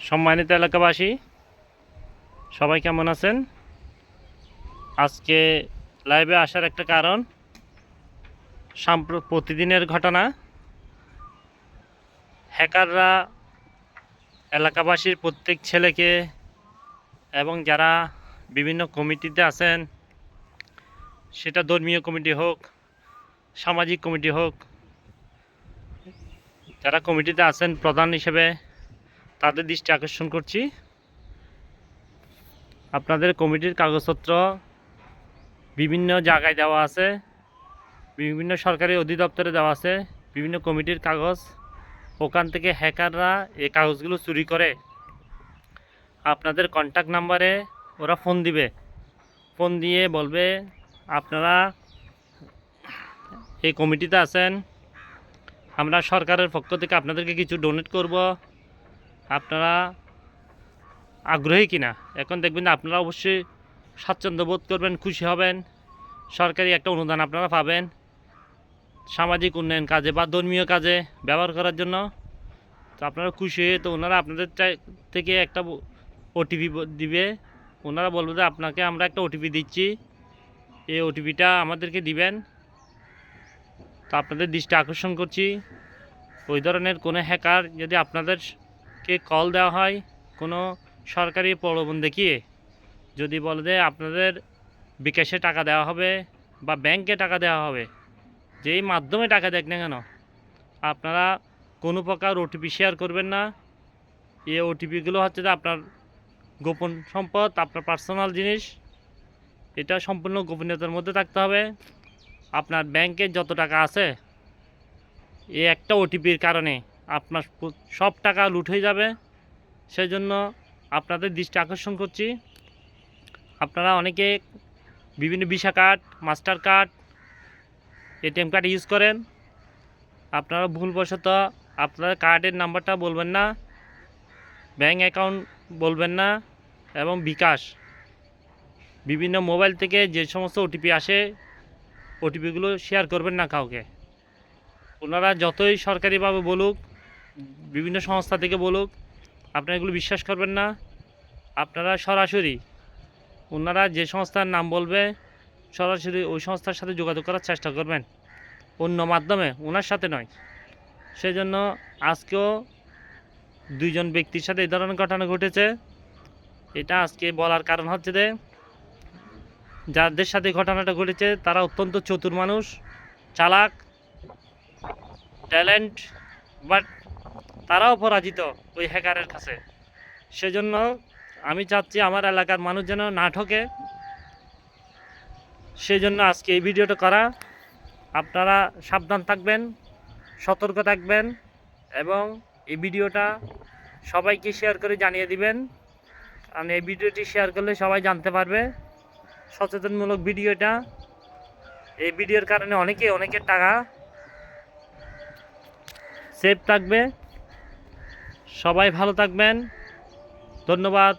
সম্মানিত এলাকাবাসী, সবাই কেমন আছেন? আজকে লাইভে আসার একটা কারণ, প্রতিদিনের ঘটনা। হ্যাকাররা এলাকাবাসীর প্রত্যেক ছেলেকে এবং যারা বিভিন্ন কমিটিতে আছেন, সেটা ধর্মীয় কমিটি হোক, সামাজিক কমিটি হোক, যারা কমিটিতে আছেন প্রধান হিসেবে, তাদের দৃষ্টি আকর্ষণ করছি। আপনাদের কমিটির কাগজপত্র বিভিন্ন জায়গায় দেওয়া আছে, বিভিন্ন সরকারি অধিদপ্তরে দেওয়া আছে, বিভিন্ন কমিটির কাগজ। ওখান থেকে হ্যাকাররা এই কাগজগুলো চুরি করে আপনাদের কন্ট্যাক্ট নাম্বারে ওরা ফোন দিবে। ফোন দিয়ে বলবে আপনারা এই কমিটিতে আছেন, আমরা সরকারের পক্ষ থেকে আপনাদেরকে কিছু ডোনেট করব, আপনারা আগ্রহী কিনা। এখন দেখবেন আপনারা অবশ্যই স্বাচ্ছন্দ্য বোধ করবেন, খুশি হবেন। সরকারি একটা অনুদান আপনারা পাবেন সামাজিক উন্নয়ন কাজে বা ধর্মীয় কাজে ব্যবহার করার জন্য। তো আপনারা খুশি হয়ে তো ওনারা আপনাদের থেকে একটা ওটিপি দিবে। ওনারা বলবে যে আপনাকে আমরা একটা ওটিপি দিচ্ছি, এই ওটিপিটা আমাদেরকে দিবেন। তো আপনাদের দৃষ্টি আকর্ষণ করছি, ওই ধরনের কোনো হ্যাকার যদি আপনাদেরকে কল দেওয়া হয় কোনো সরকারি প্রলোভন দেখিয়ে, যদি বলে যে আপনাদের বিকাশে টাকা দেওয়া হবে বা ব্যাংকে টাকা দেওয়া হবে, যেই মাধ্যমে টাকা দেখ না কেন, আপনারা কোনো প্রকার ওটিপি শেয়ার করবেন না। এই ওটিপিগুলো হচ্ছে যে আপনার গোপন সম্পদ, আপনার পার্সোনাল জিনিস, এটা সম্পূর্ণ গোপনীয়তার মধ্যে থাকতে হবে। আপনার ব্যাংকে যত টাকা আছে, এই একটা ওটিপির কারণে আপনার সব টাকা লুট হয়ে যাবে। সেই জন্য আপনাদের দৃষ্টি আকর্ষণ করছি, আপনারা অনেকে বিভিন্ন visa card, master card, ATM card use করেন। আপনারা ভুলবশত আপনার কার্ডের নাম্বারটা বলবেন না, ব্যাঙ্ক অ্যাকাউন্ট বলবেন না, এবং বিকাশ বিভিন্ন মোবাইল থেকে যে সমস্ত ওটিপি আসে, ওটিপিগুলো শেয়ার করবেন না কাউকে। ওনারা যতই সরকারিভাবে বলুক, বিভিন্ন সংস্থা থেকে বলুক, আপনারা এগুলো বিশ্বাস করবেন না। আপনারা সরাসরি ওনারা যে সংস্থার নাম বলবে, সরাসরি ওই সংস্থার সাথে যোগাযোগ করার চেষ্টা করবেন, অন্য মাধ্যমে, ওনার সাথে নয়। সেই জন্য আজকেও দুইজন ব্যক্তির সাথে এই ধরনের ঘটনা ঘটেছে। এটা আজকে বলার কারণ হচ্ছে যে যাদের সাথে ঘটনাটা ঘটেছে তারা অত্যন্ত চতুর মানুষ, চালাক, ট্যালেন্ট, বাট তারাও পরাজিত ওই হ্যাকারের কাছে। সেজন্য আমি চাচ্ছি আমার এলাকার মানুষ যেন না ঠকে। সেই জন্য আজকে এই ভিডিওটা করা। আপনারা সাবধান থাকবেন, সতর্ক থাকবেন, এবং এই ভিডিওটা সবাইকে শেয়ার করে জানিয়ে দিবেন। কারণ এই ভিডিওটি শেয়ার করলে সবাই জানতে পারবে সচেতনমূলক ভিডিওটা। এই ভিডিওর কারণে অনেকের টাকা সেভ থাকবে। সবাই ভালো থাকবেন, ধন্যবাদ।